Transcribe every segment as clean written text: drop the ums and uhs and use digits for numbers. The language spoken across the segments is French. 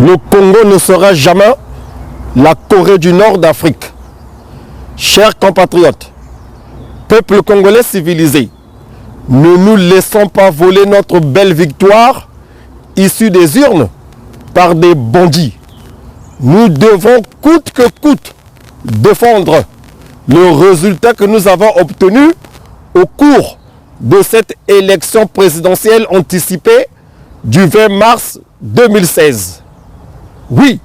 Le Congo ne sera jamais la Corée du Nord d'Afrique. Chers compatriotes, peuple congolais civilisé, ne nous laissons pas voler notre belle victoire issue des urnes par des bandits. Nous devons coûte que coûte défendre le résultat que nous avons obtenu au cours de cette élection présidentielle anticipée du 20 mars 2016. Oui,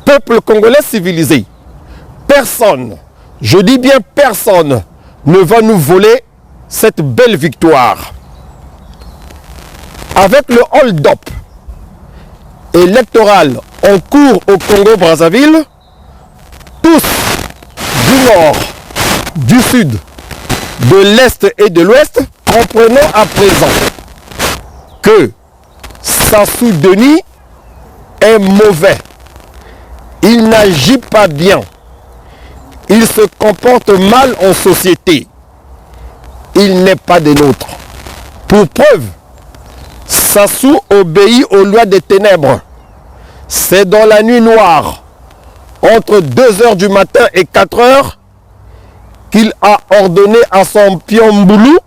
peuple congolais civilisé, personne, je dis bien personne, ne va nous voler cette belle victoire. Avec le hold-up électoral en cours au Congo-Brazzaville, tous du nord, du sud, de l'est et de l'ouest, comprenons à présent que Sassou Denis est mauvais. Il n'agit pas bien. Il se comporte mal en société. Il n'est pas des nôtres. Pour preuve, Sassou obéit aux lois des ténèbres. C'est dans la nuit noire, entre 2 h du matin et 4 h, qu'il a ordonné à son Piomboulou,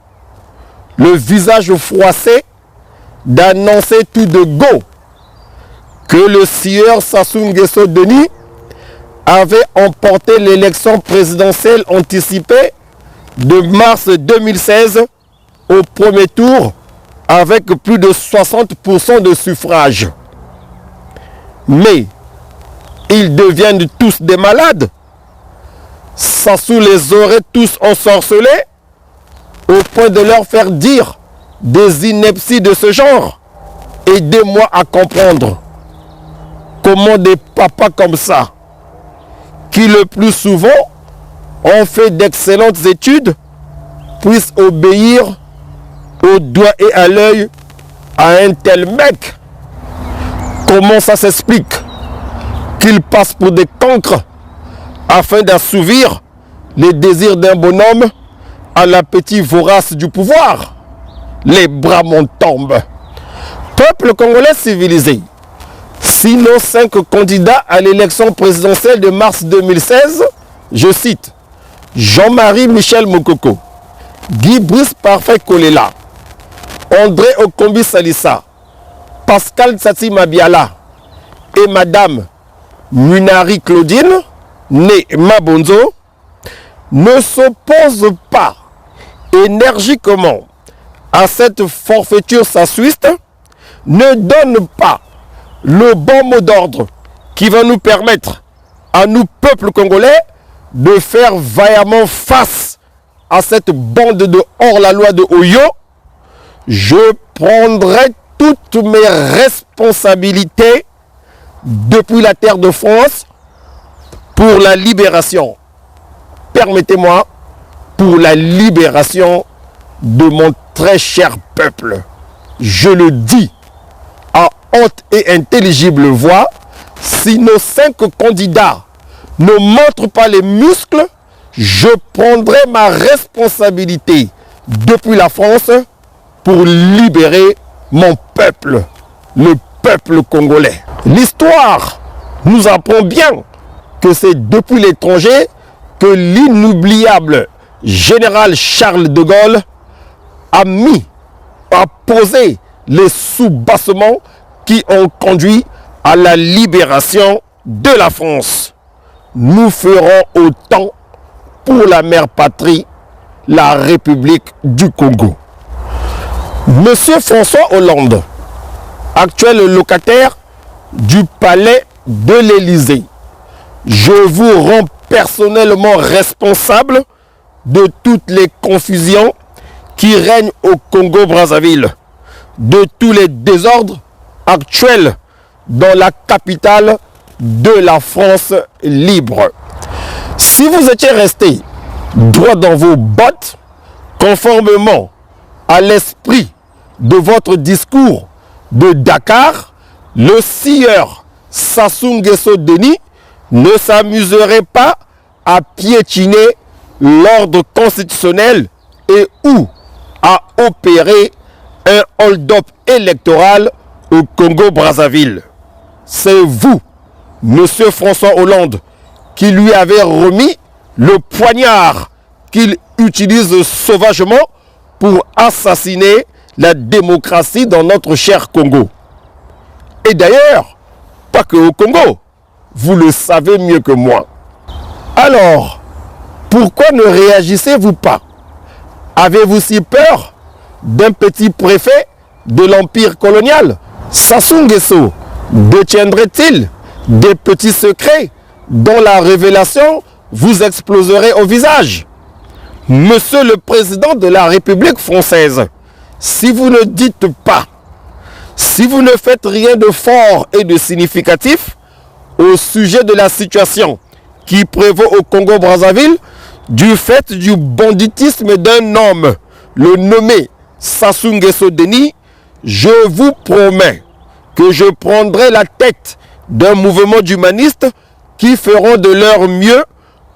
le visage froissé, d'annoncer tout de go que le sieur Sassou Nguesso Denis avait emporté l'élection présidentielle anticipée de mars 2016 au premier tour avec plus de 60% de suffrages. Mais ils deviennent tous des malades. Sassou les aurait tous ensorcelés au point de leur faire dire des inepties de ce genre. Aidez-moi à comprendre comment des papas comme ça, qui le plus souvent ont fait d'excellentes études, puissent obéir au doigt et à l'œil à un tel mec. Comment ça s'explique qu'ils passent pour des cancres afin d'assouvir les désirs d'un bonhomme à l'appétit vorace du pouvoir? Les bras m'en tombent. Peuple congolais civilisé, si nos 5 candidats à l'élection présidentielle de mars 2016, je cite, Jean-Marie Michel Mokoko, Guy Brice Parfait Kolela, André Okombi Salissa, Pascal Tsatsi Mabiala et Madame Munari Claudine, née Mabonzo, ne s'opposent pas énergiquement à cette forfaiture sassouiste, ne donnent pas le bon mot d'ordre qui va nous permettre, à nous, peuple congolais, de faire vaillamment face à cette bande de hors-la-loi de Oyo, je prendrai toutes mes responsabilités depuis la terre de France pour la libération. Permettez-moi, pour la libération de mon très cher peuple. Je le dis à haute et intelligible voix, si nos 5 candidats ne montrent pas les muscles, je prendrai ma responsabilité depuis la France pour libérer mon peuple, le peuple congolais. L'histoire nous apprend bien que c'est depuis l'étranger que l'inoubliable général Charles de Gaulle a posé les soubassements qui ont conduit à la libération de la France. Nous ferons autant pour la mère patrie, la République du Congo. Monsieur François Hollande, actuel locataire du palais de l'Élysée, je vous rends personnellement responsable de toutes les confusions qui règnent au Congo-Brazzaville, de tous les désordres actuels dans la capitale de la France libre. Si vous étiez resté droit dans vos bottes, conformément à l'esprit de votre discours de Dakar, le sieur Sassou Nguesso Denis ne s'amuserait pas à piétiner l'ordre constitutionnel et ou à opérer un hold-up électoral au Congo-Brazzaville. c'est vous, Monsieur François Hollande, qui lui avez remis le poignard qu'il utilise sauvagement pour assassiner la démocratie dans notre cher Congo. Et d'ailleurs, pas que au Congo, vous le savez mieux que moi. Alors, pourquoi ne réagissez-vous pas? Avez-vous si peur d'un petit préfet de l'empire colonial? Sassou Nguesso détiendrait-il des petits secrets dont la révélation vous exploserait au visage? Monsieur le Président de la République française, si vous ne dites pas, si vous ne faites rien de fort et de significatif au sujet de la situation qui prévaut au Congo-Brazzaville, du fait du banditisme d'un homme, le nommé Sassou Nguesso Denis, je vous promets que je prendrai la tête d'un mouvement d'humanistes qui feront de leur mieux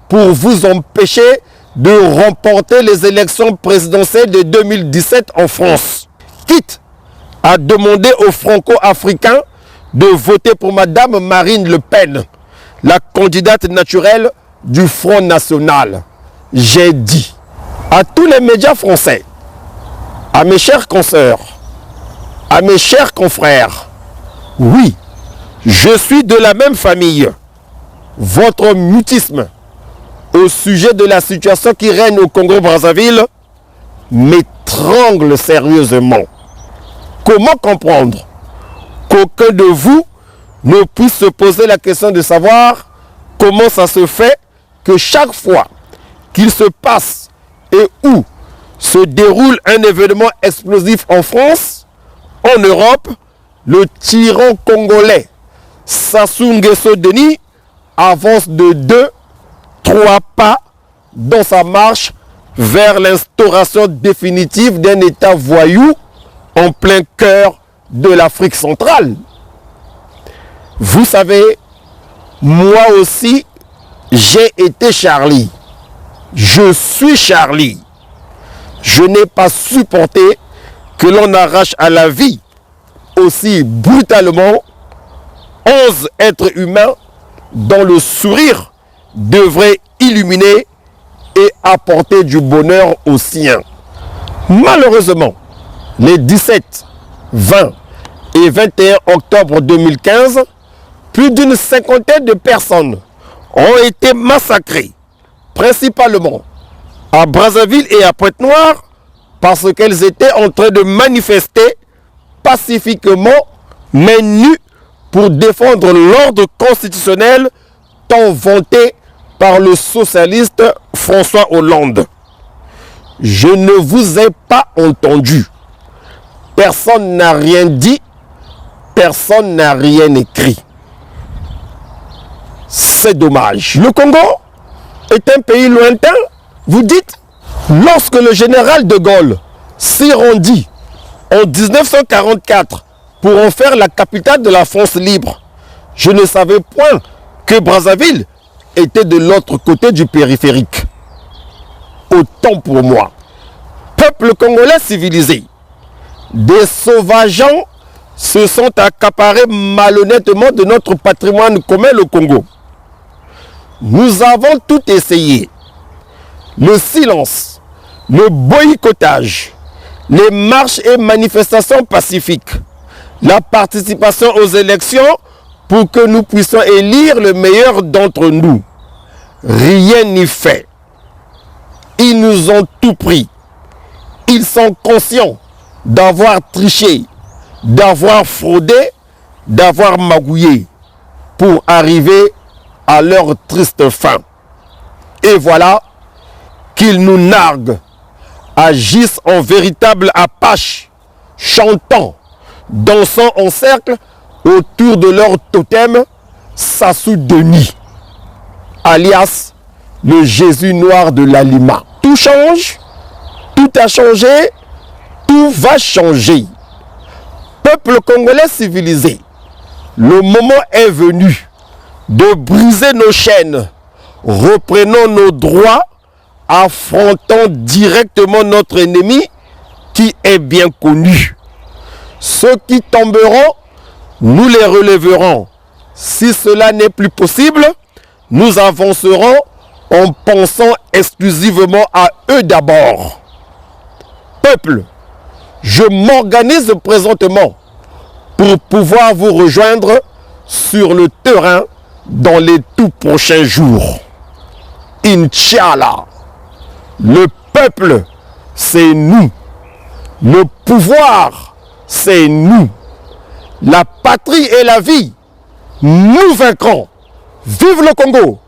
pour vous empêcher de remporter les élections présidentielles de 2017 en France. Quitte à demander aux Franco-Africains de voter pour Madame Marine Le Pen, la candidate naturelle du Front National. J'ai dit à tous les médias français, à mes chers consoeurs, à mes chers confrères, oui, je suis de la même famille. Votre mutisme au sujet de la situation qui règne au Congo-Brazzaville m'étrangle sérieusement. Comment comprendre qu'aucun de vous ne puisse se poser la question de savoir comment ça se fait que chaque fois qu'il se passe et où se déroule un événement explosif en France, en Europe, le tyran congolais Sassou Nguesso Denis avance de 2-3 pas dans sa marche vers l'instauration définitive d'un État voyou en plein cœur de l'Afrique centrale. Vous savez, moi aussi, j'ai été Charlie. Je suis Charlie. Je n'ai pas supporté que l'on arrache à la vie aussi brutalement 11 êtres humains dont le sourire devrait illuminer et apporter du bonheur aux siens. Malheureusement, les 17, 20 et 21 octobre 2015, plus d'une cinquantaine de personnes ont été massacrées, principalement à Brazzaville et à Pointe-Noire, parce qu'elles étaient en train de manifester pacifiquement, mais nues, pour défendre l'ordre constitutionnel tant vanté par le socialiste François Hollande. Je ne vous ai pas entendu. Personne n'a rien dit, personne n'a rien écrit. C'est dommage. Le Congo est un pays lointain, vous dites? Lorsque le général de Gaulle s'y rendit en 1944 pour en faire la capitale de la France libre, je ne savais point que Brazzaville était de l'autre côté du périphérique. Autant pour moi. Peuple congolais civilisé, des sauvageons se sont accaparés malhonnêtement de notre patrimoine commun, le Congo. Nous avons tout essayé. Le silence, le boycottage, les marches et manifestations pacifiques, la participation aux élections pour que nous puissions élire le meilleur d'entre nous. Rien n'y fait. Ils nous ont tout pris. Ils sont conscients d'avoir triché, d'avoir fraudé, d'avoir magouillé pour arriver à leur triste fin. Et voilà qu'ils nous narguent, agissent en véritable apache, chantant, dansant en cercle autour de leur totem Sassou Denis, alias le Jésus noir de l'Alima. Tout change, tout a changé, tout va changer. Peuple congolais civilisé, le moment est venu de briser nos chaînes, reprenons nos droits, affrontons directement notre ennemi qui est bien connu. Ceux qui tomberont, nous les relèverons. Si cela n'est plus possible, nous avancerons en pensant exclusivement à eux d'abord. Peuple, je m'organise présentement pour pouvoir vous rejoindre sur le terrain dans les tout prochains jours. Inch'Allah, le peuple, c'est nous. Le pouvoir, c'est nous. La patrie et la vie, nous vaincrons. Vive le Congo!